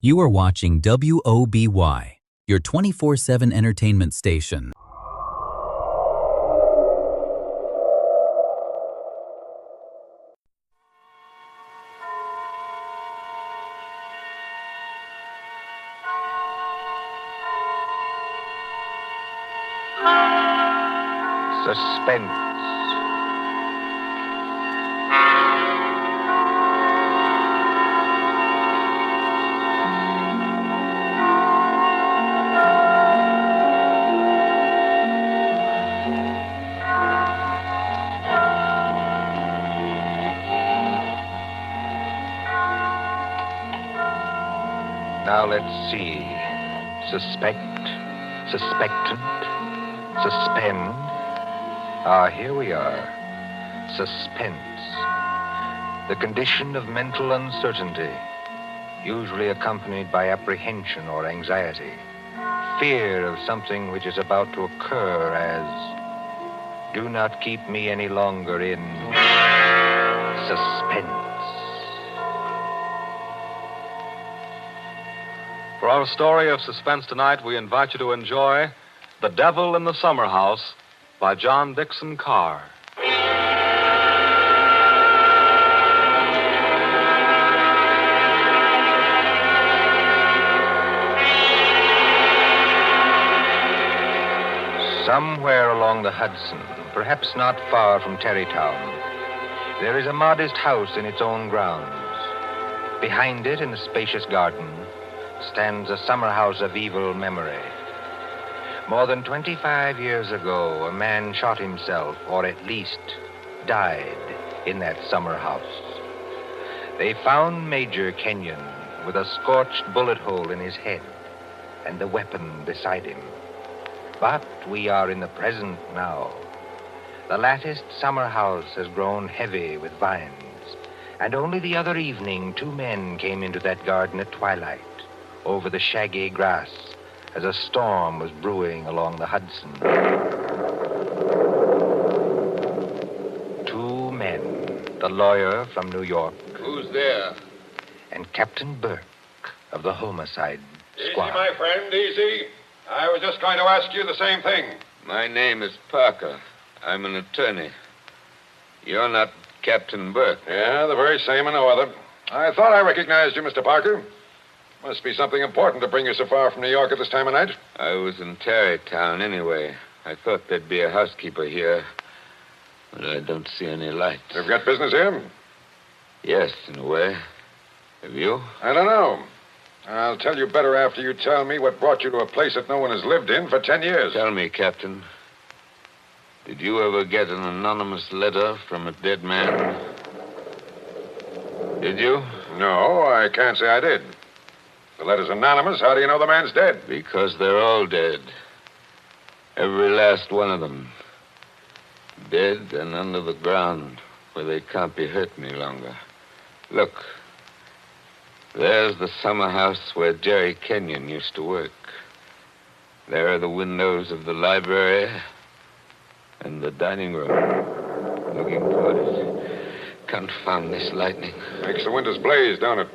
You are watching WOBY, your 24/7 entertainment station. Suspense. Now let's see. Suspect, suspectant, suspend. Ah, here we are. Suspense. The condition of mental uncertainty, usually accompanied by apprehension or anxiety. Fear of something which is about to occur, as do not keep me any longer in suspense. For our story of suspense tonight, we invite you to enjoy The Devil in the Summer House by John Dixon Carr. Somewhere along the Hudson, perhaps not far from Tarrytown, there is a modest house in its own grounds. Behind it, in the spacious garden, stands a summer house of evil memory. More than 25 years ago, a man shot himself, or at least died, in that summer house. They found Major Kenyon with a scorched bullet hole in his head and the weapon beside him. But we are in the present now. The latticed summer house has grown heavy with vines, and only the other evening 2 men came into that garden at twilight, over the shaggy grass, as a storm was brewing along the Hudson. 2 men, the lawyer from New York. Who's there? And Captain Burke of the homicide squad. Easy, my friend, easy. I was just going to ask you the same thing. My name is Parker. I'm an attorney. You're not Captain Burke. Yeah, the very same and no other. I thought I recognized you, Mr. Parker. Must be something important to bring you so far from New York at this time of night. I was in Tarrytown anyway. I thought there'd be a housekeeper here, but I don't see any lights. You've got business here? Yes, in a way. Have you? I don't know. I'll tell you better after you tell me what brought you to a place that no one has lived in for 10 years. Tell me, Captain. Did you ever get an anonymous letter from a dead man? Did you? No, I can't say I did. The letter's anonymous. How do you know the man's dead? Because they're all dead. Every last one of them. Dead and under the ground, where they can't be hurt any longer. Look. There's the summer house where Jerry Kenyon used to work. There are the windows of the library and the dining room. Looking toward it. Confound this lightning. Makes the windows blaze, don't it?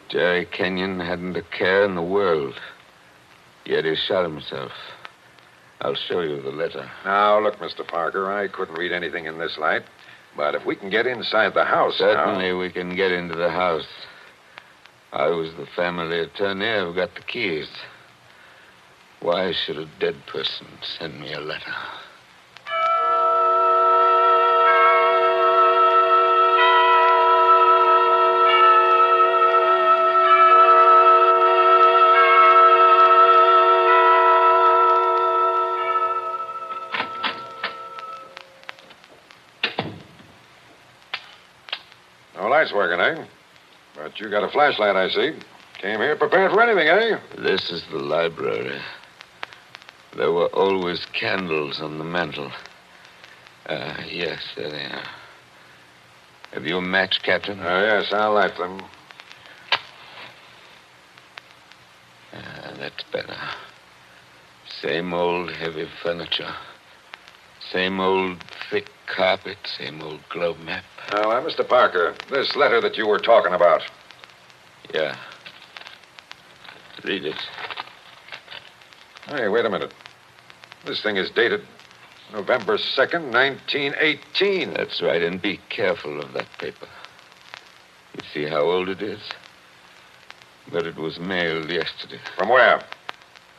Jerry Kenyon hadn't a care in the world. Yet he shot himself. I'll show you the letter. Now, look, Mr. Parker, I couldn't read anything in this light. But if we can get inside the house Certainly we can get into the house. I was the family attorney. I've got the keys. Why should a dead person send me a letter? No lights working, eh? But you got a flashlight, I see. Came here prepared for anything, eh? This is the library. There were always candles on the mantel. Yes, there they are. Have you a match, Captain? Yes, I'll light them. That's better. Same old heavy furniture. Same old thick carpet, same old globe map. Now, Mr. Parker, this letter that you were talking about. Yeah. Read it. Hey, wait a minute. This thing is dated November 2nd, 1918. That's right, and be careful of that paper. You see how old it is? But it was mailed yesterday. From where?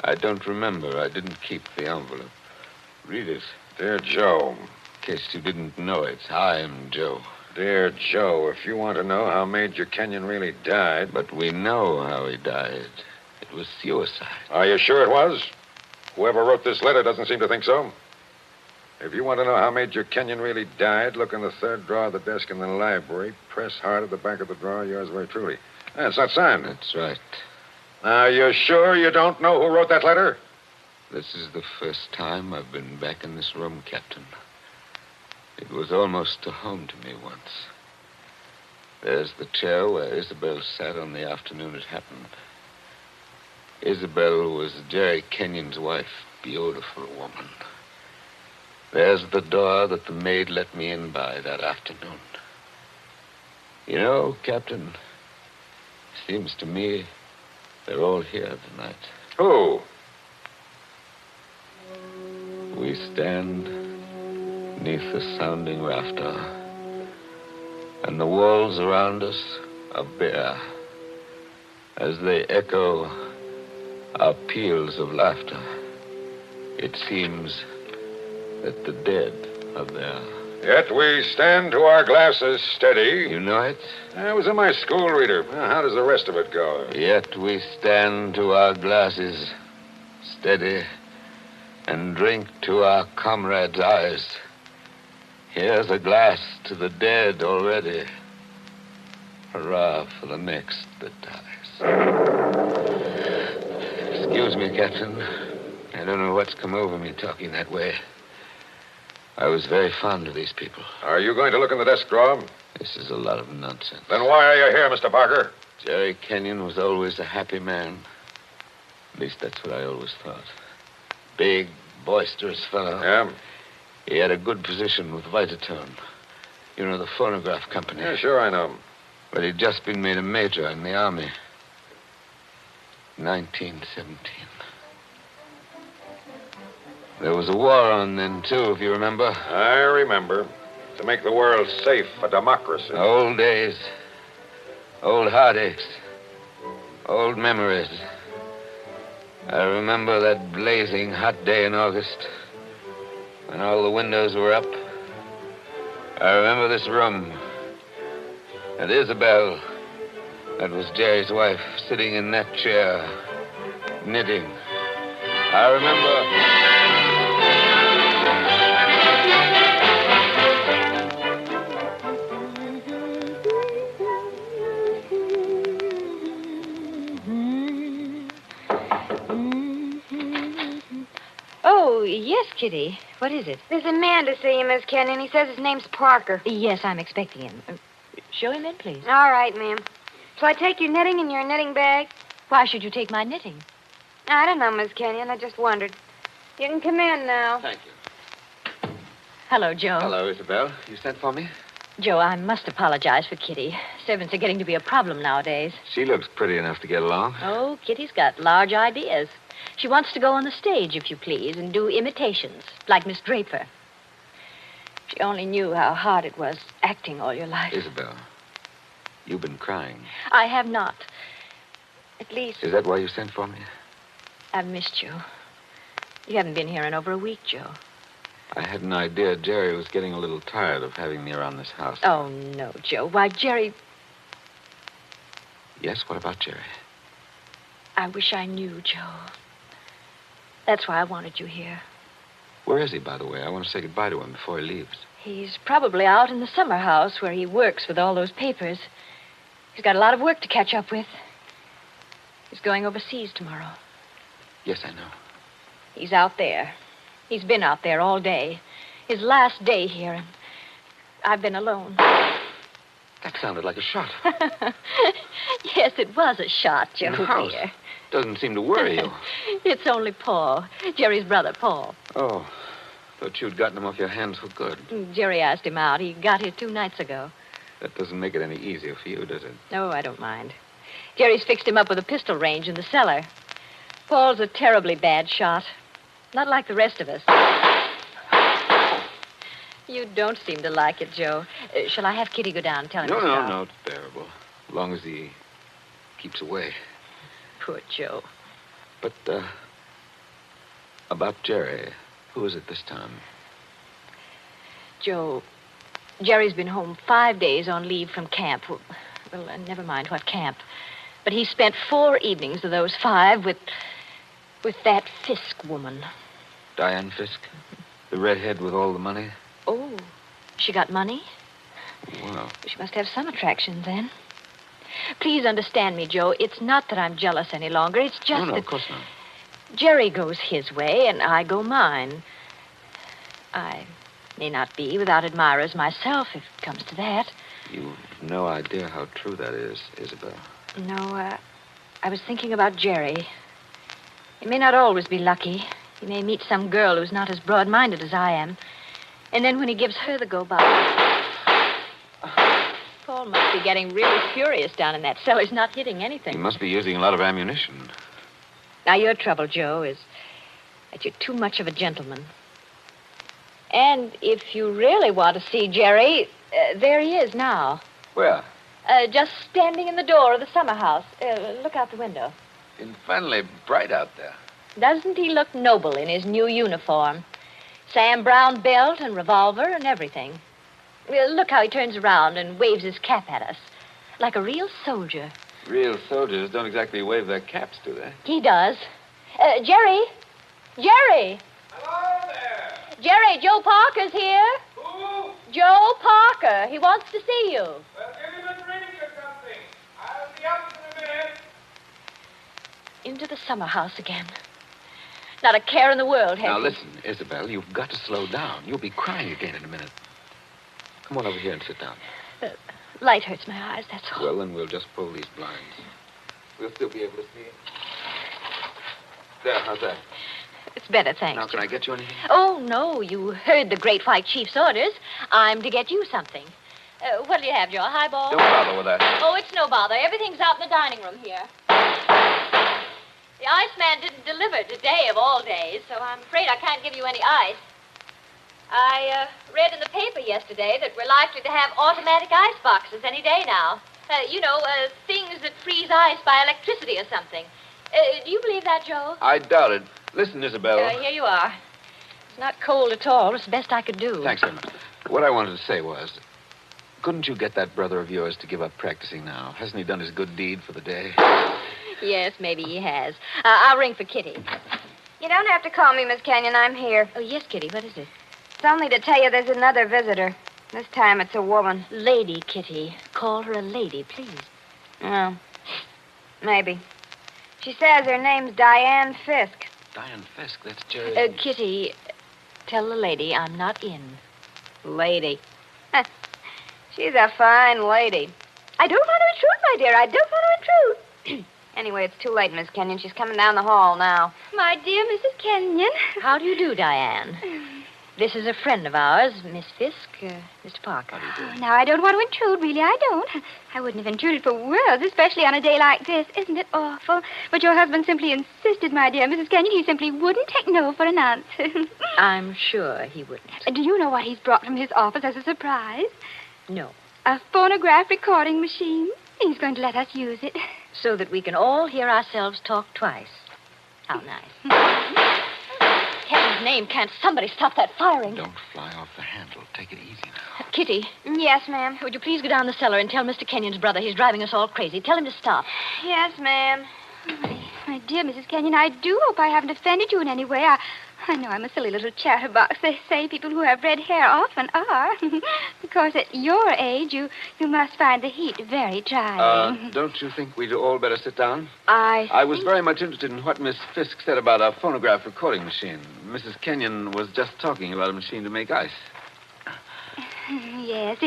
I don't remember. I didn't keep the envelope. Read it. Dear Joe. In case you didn't know it, I'm Joe. Dear Joe, if you want to know how Major Kenyon really died... But we know how he died. It was suicide. Are you sure it was? Whoever wrote this letter doesn't seem to think so. If you want to know how Major Kenyon really died, look in the third drawer of the desk in the library. Press hard at the back of the drawer. Yours very truly. It's not signed. That's right. Now, you're sure you don't know who wrote that letter? This is the first time I've been back in this room, Captain. It was almost a home to me once. There's the chair where Isabel sat on the afternoon it happened. Isabel was Jerry Kenyon's wife. Beautiful woman. There's the door that the maid let me in by that afternoon. You know, Captain, seems to me they're all here tonight. Who? We stand beneath the sounding rafter, and the walls around us are bare as they echo our peals of laughter. It seems that the dead are there. Yet we stand to our glasses steady. You know it? I was in my school reader. How does the rest of it go? Yet we stand to our glasses steady and drink to our comrades' eyes. Here's a glass to the dead already. Hurrah for the next that dies. Excuse me, Captain. I don't know what's come over me talking that way. I was very fond of these people. Are you going to look in the desk drawer? This is a lot of nonsense. Then why are you here, Mr. Parker? Jerry Kenyon was always a happy man. At least that's what I always thought. Big, boisterous fellow. Yeah? He had a good position with Vitaturn. You know, the phonograph company. Yeah, sure, I know. But he'd just been made a major in the Army. 1917. There was a war on then, too, if you remember. I remember. To make the world safe for democracy. Old days. Old heartaches. Old memories. I remember that blazing hot day in August when all the windows were up. I remember this room. And Isabel, that was Jerry's wife, sitting in that chair, knitting. I remember... Oh, yes, Kitty. What is it? There's a man to see you, Miss Kenyon. He says his name's Parker. Yes, I'm expecting him. Show him in, please. All right, ma'am. Shall I take your knitting in your knitting bag? Why should you take my knitting? I don't know, Miss Kenyon. I just wondered. You can come in now. Thank you. Hello, Joe. Hello, Isabel. You sent for me? Joe, I must apologize for Kitty. Servants are getting to be a problem nowadays. She looks pretty enough to get along. Oh, Kitty's got large ideas. She wants to go on the stage, if you please, and do imitations, like Miss Draper. If she only knew how hard it was acting all your life. Isabel, you've been crying. I have not. At least, Is that why you sent for me? I've missed you. You haven't been here in over a week, Joe. I had an idea Jerry was getting a little tired of having me around this house. Oh, no, Joe. Why, Jerry... Yes, what about Jerry? I wish I knew, Joe. That's why I wanted you here. Where is he, by the way? I want to say goodbye to him before he leaves. He's probably out in the summer house where he works with all those papers. He's got a lot of work to catch up with. He's going overseas tomorrow. Yes, I know. He's out there. He's been out there all day. His last day here, and I've been alone. That sounded like a shot. Yes, it was a shot, Joe, In the house. dear. Doesn't seem to worry you. It's only Paul, Jerry's brother, Paul. Oh, thought you'd gotten him off your hands for good. Jerry asked him out. He got here 2 nights ago. That doesn't make it any easier for you, does it? No, I don't mind. Jerry's fixed him up with a pistol range in the cellar. Paul's a terribly bad shot. Not like the rest of us. You don't seem to like it, Joe. Shall I have Kitty go down and tell him to stop? No. It's bearable. As long as he keeps away. Poor Joe. But, about Jerry. Who is it this time? Joe, Jerry's been home 5 days on leave from camp. Well, never mind what camp. But he spent 4 evenings of those 5 with that Fisk woman. Diane Fisk? The redhead with all the money? Oh, she got money? Well. She must have some attraction then. Please understand me, Joe. It's not that I'm jealous any longer. It's just No, that of course not. Jerry goes his way and I go mine. I may not be without admirers myself, if it comes to that. You've no idea how true that is, Isabel. No, I was thinking about Jerry. He may not always be lucky. He may meet some girl who's not as broad-minded as I am. And then when he gives her the go-by... Paul must be getting really furious down in that cell. He's not hitting anything. He must be using a lot of ammunition. Now, your trouble, Joe, is that you're too much of a gentleman. And if you really want to see Jerry, there he is now. Where? Just standing in the door of the summer house. Look out the window. Infernally bright out there. Doesn't he look noble in his new uniform? Sam Brown belt and revolver and everything. Look how he turns around and waves his cap at us. Like a real soldier. Real soldiers don't exactly wave their caps, do they? He does. Jerry! Jerry! Hello there! Jerry, Joe Parker's here. Who? Joe Parker. He wants to see you. Well, give him a drink or something. I'll be up in a minute. Into the summer house again. Not a care in the world, has Now, he? listen, Isabel, you've got to slow down. You'll be crying again in a minute. Come on over here and sit down. Light hurts my eyes, that's all. Well, then we'll just pull these blinds. We'll still be able to see. There, how's that? It's better, thanks. Now, can I get you anything? Oh, no, you heard the Great White Chief's orders. I'm to get you something. What'll you have, Joe? A highball? Don't bother with that. Oh, it's no bother. Everything's out in the dining room here. The iceman didn't deliver today of all days, so I'm afraid I can't give you any ice. I read in the paper yesterday that we're likely to have automatic ice boxes any day now. Things that freeze ice by electricity or something. Do you believe that, Joe? I doubt it. Listen, Isabel. Here you are. It's not cold at all. It's the best I could do. Thanks very much. What I wanted to say was, couldn't you get that brother of yours to give up practicing now? Hasn't he done his good deed for the day? Yes, maybe he has. I'll ring for Kitty. You don't have to call me, Miss Kenyon. I'm here. Oh, yes, Kitty. What is it? It's only to tell you there's another visitor. This time it's a woman. Lady Kitty. Call her a lady, please. Oh, maybe. She says her name's Diane Fisk. Diane Fisk, that's Jerry. Kitty, tell the lady I'm not in. Lady. She's a fine lady. I don't want to intrude, my dear. I don't want to intrude. Anyway, it's too late, Miss Kenyon. She's coming down the hall now. My dear Mrs. Kenyon. How do you do, Diane? This is a friend of ours, Miss Fisk, Mr. Parker. How do you do? Now, I don't want to intrude, really. I don't. I wouldn't have intruded for worlds, especially on a day like this. Isn't it awful? But your husband simply insisted, my dear Mrs. Kenyon. He simply wouldn't take no for an answer. I'm sure he wouldn't. Do you know what he's brought from his office as a surprise? No. A phonograph recording machine. He's going to let us use it. So that we can all hear ourselves talk twice. How nice. Heaven's name, can't somebody stop that firing? Don't fly off the handle. Take it easy now. Kitty, Yes, ma'am. would you please go down the cellar and tell Mr. Kenyon's brother he's driving us all crazy. Tell him to stop. Yes, ma'am. My dear Mrs. Kenyon, I do hope I haven't offended you in any way. I know I'm a silly little chatterbox. They say people who have red hair often are. Because at your age, you must find the heat very trying. Don't you think we'd all better sit down? I was very much interested in what Miss Fisk said about a phonograph recording machine. Mrs. Kenyon was just talking about a machine to make ice. Yes.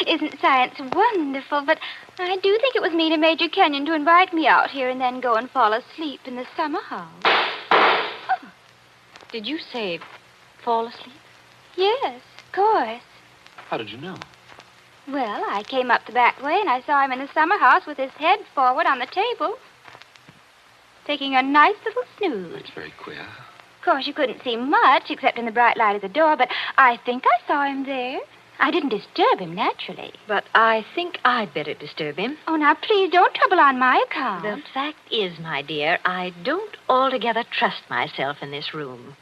Isn't science wonderful? But I do think it was mean of Major Kenyon to invite me out here and then go and fall asleep in the summer house. Did you say fall asleep? Yes, of course. How did you know? Well, I came up the back way and I saw him in the summer house with his head forward on the table. taking a nice little snooze. That's very queer. Of course, you couldn't see much except in the bright light of the door, but I think I saw him there. I didn't disturb him, naturally. But I think I'd better disturb him. Oh, now, please don't trouble on my account. The fact is, my dear, I don't altogether trust myself in this room.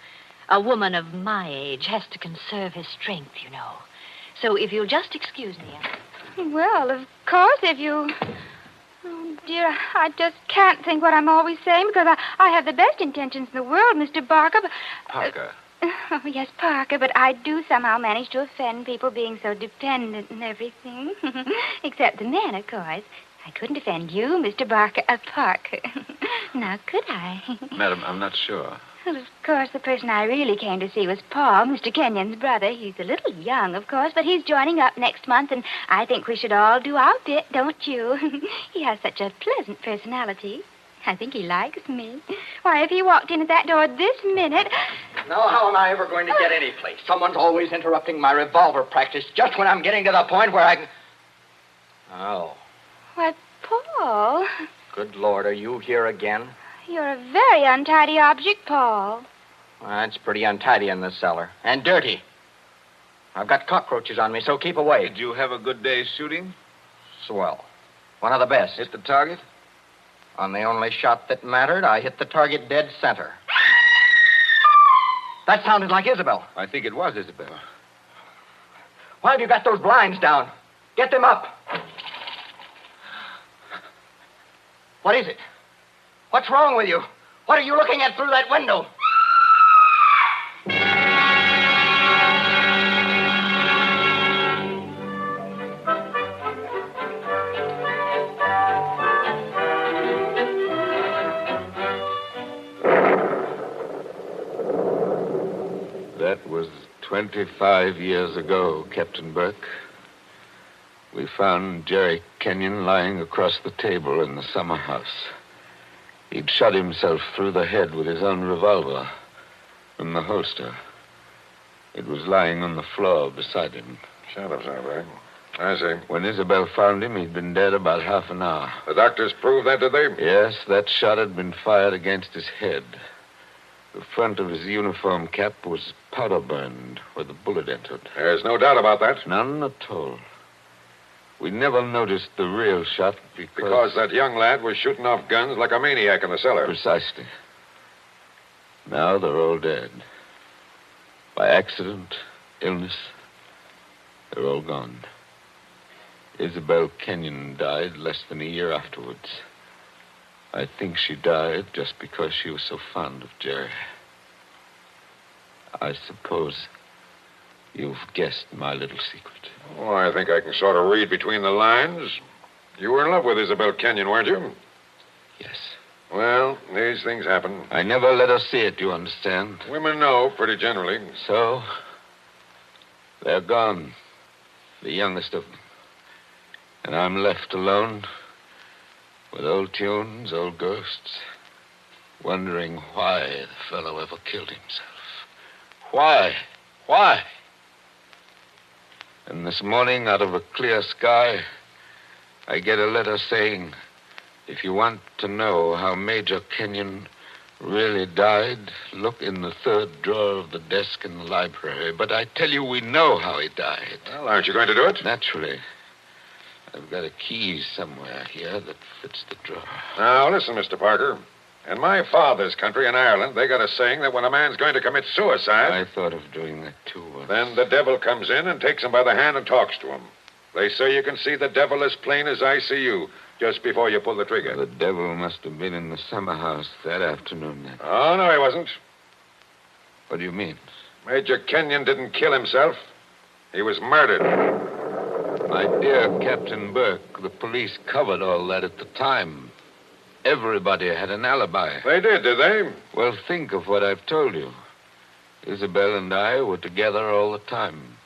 A woman of my age has to conserve her strength, you know. So if you'll just excuse me. Well, of course, if you... Oh, dear, I just can't think what I'm always saying because I have the best intentions in the world, Mr. Barker. But, Parker. Oh, yes, Parker, but I do somehow manage to offend people being so dependent and everything. Except the men, of course. I couldn't offend you, Mr. Parker. Now, could I? Madam, I'm not sure. Well, of course, the person I really came to see was Paul, Mr. Kenyon's brother. He's a little young, of course, but he's joining up next month, and I think we should all do our bit, don't you? He has such a pleasant personality. I think he likes me. Why, if he walked in at that door this minute... Now, how am I ever going to get any place? Someone's always interrupting my revolver practice just when I'm getting to the point where I can... Oh, Why, Paul, good Lord, are you here again? you're a very untidy object, Paul. Well, it's pretty untidy in this cellar. And dirty. I've got cockroaches on me, so keep away. Did you have a good day shooting? Swell. One of the best. Hit the target? On the only shot that mattered, I hit the target dead center. That sounded like Isabel. I think it was Isabel. Why have you got those blinds down? Get them up. What is it? What's wrong with you? What are you looking at through that window? That was 25 years ago, Captain Burke. We found Jerry Kenyon lying across the table in the summer house. He'd shot himself through the head with his own revolver from the holster. It was lying on the floor beside him. Shut up, right? I see. When Isabel found him, he'd been dead about half an hour. The doctors proved that, did they? Yes, that shot had been fired against his head. The front of his uniform cap was powder burned where the bullet entered. There's no doubt about that. None at all. We never noticed the real shot Because that young lad was shooting off guns like a maniac in the cellar. Precisely. Now they're all dead. By accident, illness, they're all gone. Isabel Kenyon died less than a year afterwards. I think she died just because she was so fond of Jerry. I suppose you've guessed my little secret. Oh, I think I can sort of read between the lines. You were in love with Isabel Kenyon, weren't you? Yes. Well, these things happen. I never let her see it, you understand? Women know, pretty generally. So, they're gone. The youngest of them. And I'm left alone with old tunes, old ghosts, wondering why the fellow ever killed himself. Why? Why? And this morning, out of a clear sky, I get a letter saying, if you want to know how Major Kenyon really died, look in the third drawer of the desk in the library. But I tell you, we know how he died. Well, aren't you going to do it? Naturally. I've got a key somewhere here that fits the drawer. Now, listen, Mr. Parker. In my father's country, in Ireland, they got a saying that when a man's going to commit suicide... I thought of doing that, too. Then the devil comes in and takes him by the hand and talks to him. They say you can see the devil as plain as I see you, just before you pull the trigger. The devil must have been in the summer house that afternoon, then. Oh, no, he wasn't. What do you mean? Major Kenyon didn't kill himself. He was murdered. My dear Captain Burke, the police covered all that at the time. Everybody had an alibi. They did they? Well, think of what I've told you. Isabel and I were together all the time.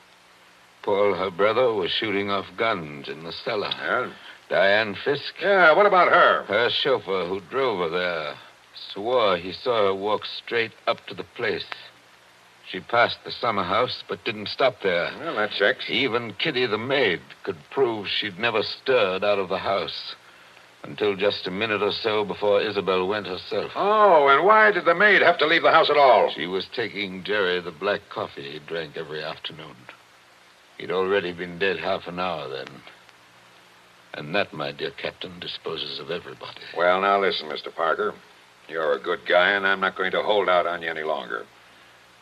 Paul, her brother, was shooting off guns in the cellar. Yeah? Diane Fisk. Yeah, what about her? Her chauffeur who drove her there swore he saw her walk straight up to the place. She passed the summer house, but didn't stop there. Well, that checks. Even Kitty, the maid, could prove she'd never stirred out of the house Until just a minute or so before Isabel went herself. Oh, and why did the maid have to leave the house at all? She was taking Jerry the black coffee he drank every afternoon. He'd already been dead half an hour then. And that, my dear Captain, disposes of everybody. Well, now listen, Mr. Parker. You're a good guy, and I'm not going to hold out on you any longer.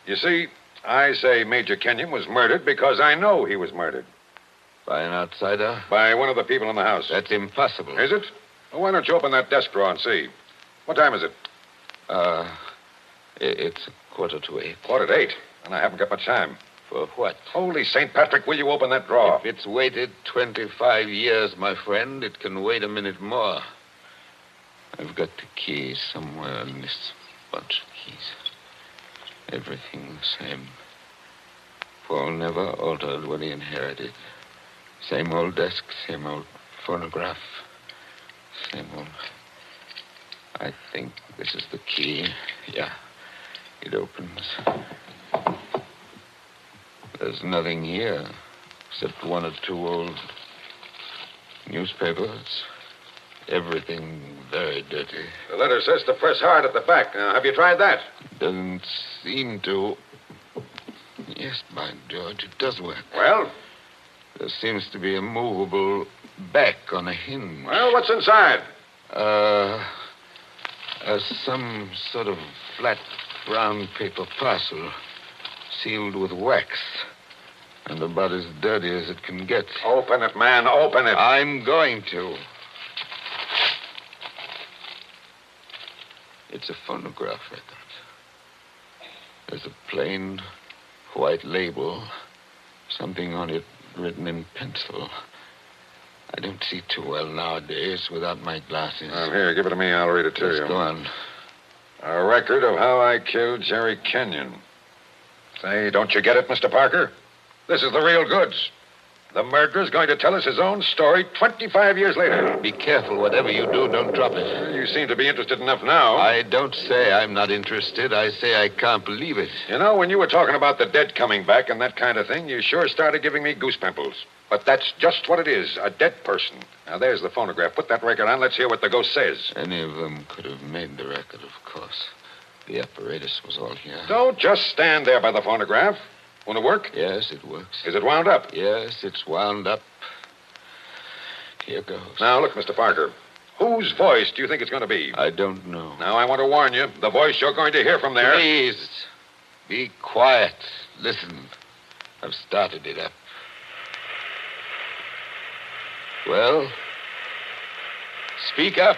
You see, I say Major Kenyon was murdered because I know he was murdered. By an outsider? By one of the people in the house. That's impossible. Is it? Well, why don't you open that desk drawer and see? What time is it? It's 7:45. 7:45, and I haven't got much time. For what? Holy St. Patrick, will you open that drawer? If it's waited 25 years, my friend, it can wait a minute more. I've got the keys somewhere in this bunch of keys. Everything the same. Paul never altered what he inherited. Same old desk, same old phonograph. Same old... I think this is the key. Yeah, it opens. There's nothing here except one or two old newspapers. Everything very dirty. The letter says to press hard at the back. Now, have you tried that? Doesn't seem to. Yes, by George, it does work. Well? There seems to be a movable back on a hinge. Well, what's inside? Some sort of flat brown paper parcel sealed with wax. And about as dirty as it can get. Open it, man. Open it. I'm going to. It's a phonograph record. There's a plain white label. Something on it written in pencil. I don't see too well nowadays without my glasses. Well, here, give it to me. I'll read it to you. Go on. A record of how I killed Jerry Kenyon. Say, don't you get it, Mr. Parker? This is the real goods. The murderer's going to tell us his own story 25 years later. Be careful. Whatever you do, don't drop it. Well, you seem to be interested enough now. I don't say I'm not interested. I say I can't believe it. You know, when you were talking about the dead coming back and that kind of thing, you sure started giving me goose pimples. But that's just what it is, a dead person. Now, there's the phonograph. Put that record on. Let's hear what the ghost says. Any of them could have made the record, of course. The apparatus was all here. Don't just stand there by the phonograph. Won't it work? Yes, it works. Is it wound up? Yes, it's wound up. Here goes. Now, look, Mr. Parker. Whose voice do you think it's going to be? I don't know. Now, I want to warn you. The voice you're going to hear from there... Please, be quiet. Listen. I've started it up. Well, speak up.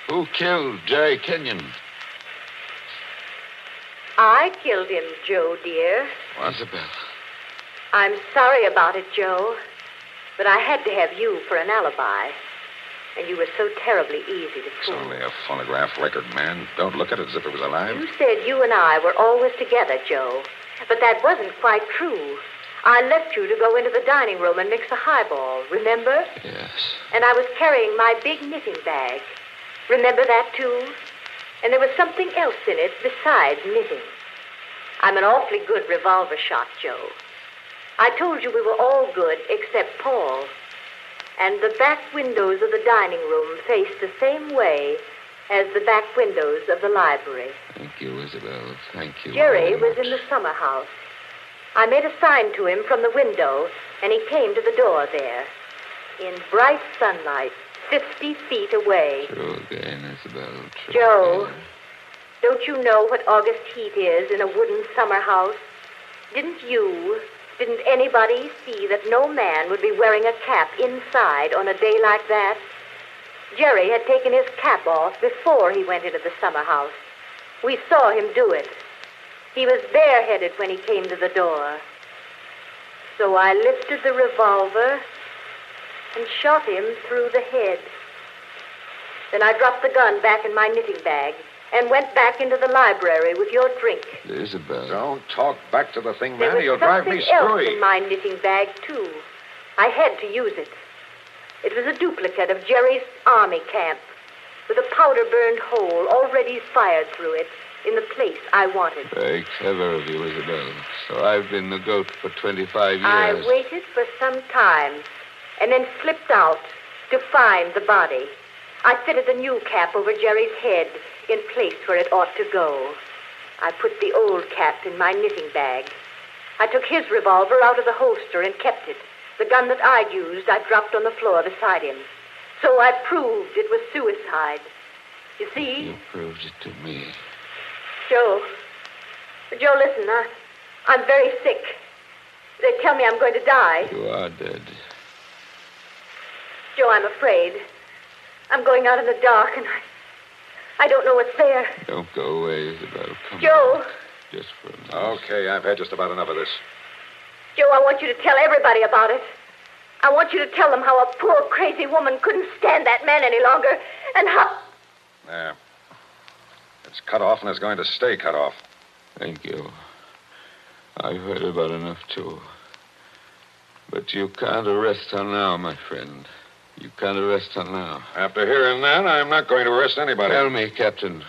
Who killed Jerry Kenyon? I killed him, Joe, dear. Isabel. I'm sorry about it, Joe. But I had to have you for an alibi. And you were so terribly easy to It's fool. only a phonograph record, man. Don't look at it as if it was alive. You said you and I were always together, Joe. But that wasn't quite true. I left you to go into the dining room and mix a highball, remember? Yes. And I was carrying my big knitting bag. Remember that, too? And there was something else in it besides knitting. I'm an awfully good revolver shot, Joe. I told you we were all good except Paul. And the back windows of the dining room faced the same way as the back windows of the library. Thank you, Isabel. Thank you. Jerry very was much. in the summer house. I made a sign to him from the window, and he came to the door there. In bright sunlight, 50 feet away. True again, Isabel. True Joe, again. don't you know what August heat is in a wooden summer house? Didn't anybody see that no man would be wearing a cap inside on a day like that? Jerry had taken his cap off before he went into the summer house. We saw him do it. He was bareheaded when he came to the door. So I lifted the revolver and shot him through the head. Then I dropped the gun back in my knitting bag and went back into the library with your drink. Isabel. Don't talk back to the thing, There man. was You'll drive me something else screwy. in my knitting bag, too. I had to use it. It was a duplicate of Jerry's army camp with a powder-burned hole already fired through it in the place I wanted. Very clever of you, Isabel. So I've been the goat for 25 years. I waited for some time and then slipped out to find the body. I fitted the new cap over Jerry's head in place where it ought to go. I put the old cap in my knitting bag. I took his revolver out of the holster and kept it. The gun that I'd used, I dropped on the floor beside him. So I proved it was suicide. You see? You proved it to me. Joe, listen, I'm very sick. They tell me I'm going to die. You are dead. Joe, I'm afraid. I'm going out in the dark, and I don't know what's there. Don't go away, Isabel. Come Joe. on. Just for a minute. Okay, I've had just about enough of this. Joe, I want you to tell everybody about it. I want you to tell them how a poor, crazy woman couldn't stand that man any longer, and how... There. It's cut off, and it's going to stay cut off. Thank you. I've heard about enough, too. But you can't arrest her now, my friend. You can't arrest her now. After hearing that, I'm not going to arrest anybody. Tell me, Captain.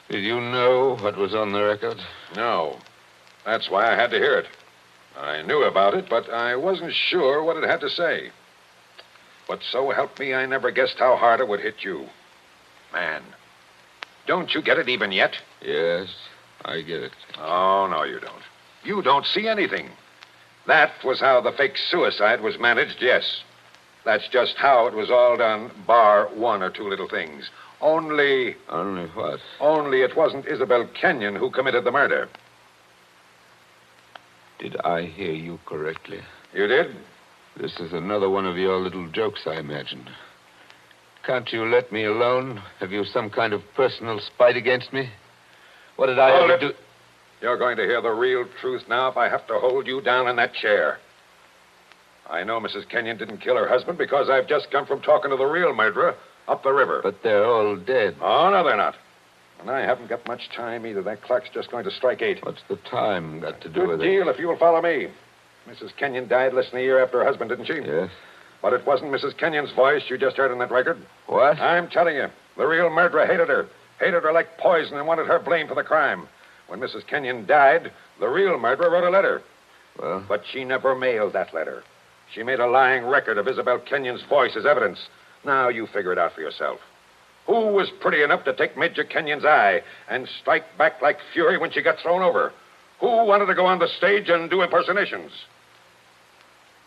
Did you know what was on the record? No. That's why I had to hear it. I knew about it, but I wasn't sure what it had to say. But so help me, I never guessed how hard it would hit you. Man, don't you get it even yet? Yes, I get it. Oh, no, you don't. You don't see anything. That was how the fake suicide was managed, yes. That's just how it was all done, bar one or two little things. Only... Only what? Only it wasn't Isabel Kenyon who committed the murder. Did I hear you correctly? You did? This is another one of your little jokes, I imagine. Can't you let me alone? Have you some kind of personal spite against me? What did I ever do? You're going to hear the real truth now if I have to hold you down in that chair. I know Mrs. Kenyon didn't kill her husband because I've just come from talking to the real murderer up the river. But they're all dead. Oh, no, they're not. And I haven't got much time either. That clock's just going to strike 8. What's the time got to do with it? Good deal if you will follow me. Mrs. Kenyon died less than a year after her husband, didn't she? Yes. But it wasn't Mrs. Kenyon's voice you just heard on that record. What? I'm telling you, the real murderer hated her. Hated her like poison and wanted her blamed for the crime. When Mrs. Kenyon died, the real murderer wrote a letter. Well? But she never mailed that letter. She made a lying record of Isabel Kenyon's voice as evidence. Now you figure it out for yourself. Who was pretty enough to take Major Kenyon's eye and strike back like fury when she got thrown over? Who wanted to go on the stage and do impersonations?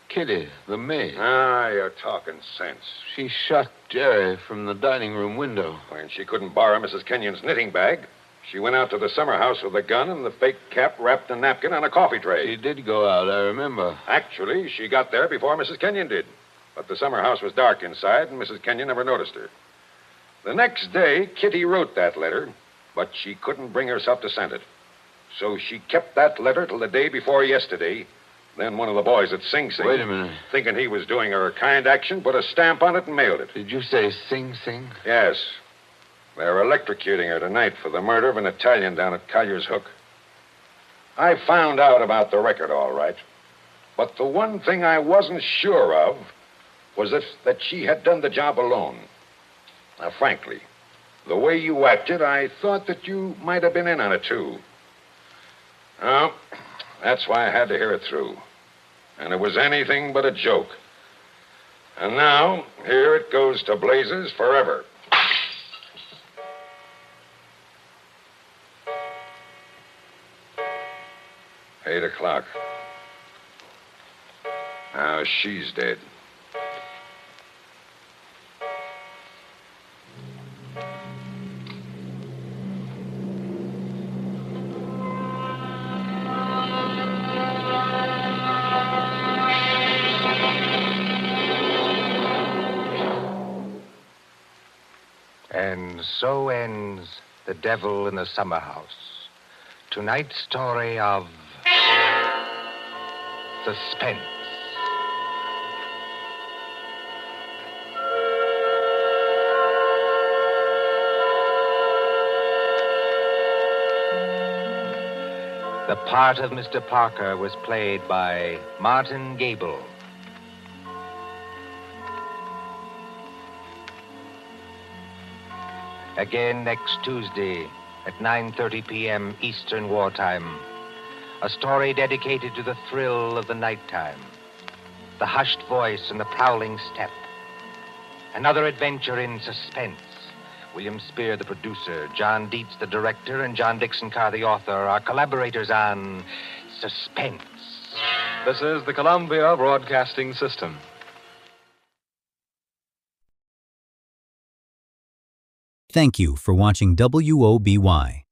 Kitty, the maid. Ah, you're talking sense. She shot Jerry from the dining room window. When she couldn't borrow Mrs. Kenyon's knitting bag, she went out to the summer house with a gun and the fake cap wrapped in a napkin on a coffee tray. She did go out, I remember. Actually, she got there before Mrs. Kenyon did. But the summer house was dark inside, and Mrs. Kenyon never noticed her. The next day, Kitty wrote that letter, but she couldn't bring herself to send it. So she kept that letter till the day before yesterday. Then one of the boys at Sing Sing... Wait a minute. ...thinking he was doing her a kind action, put a stamp on it and mailed it. Did you say Sing Sing? Yes. They're electrocuting her tonight for the murder of an Italian down at Collier's Hook. I found out about the record, all right. But the one thing I wasn't sure of was that she had done the job alone. Now, frankly, the way you acted, I thought that you might have been in on it, too. Well, that's why I had to hear it through. And it was anything but a joke. And now, here it goes to blazes forever. Eight o'clock. Now she's dead. And so ends The Devil in the Summer House. Tonight's story of Suspense. The part of Mr. Parker was played by Martin Gable. Again next Tuesday at 9:30 p.m. Eastern Wartime. A story dedicated to the thrill of the nighttime, the hushed voice and the prowling step, Another adventure in suspense. William Spear, the producer, John Dietz, the director, and John Dixon Carr, the author, are collaborators on Suspense. This is the Columbia Broadcasting System. Thank you for watching WOBY.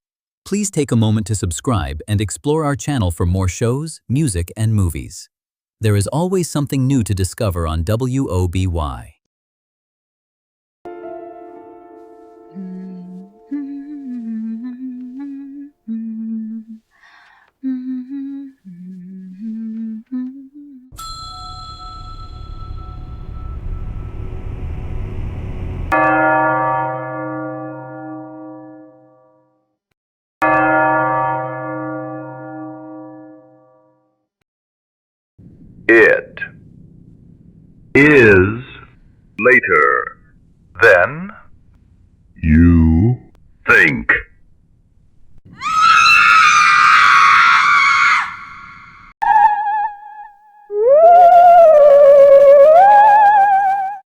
Please take a moment to subscribe and explore our channel for more shows, music, and movies. There is always something new to discover on WOBY. It is later than you think.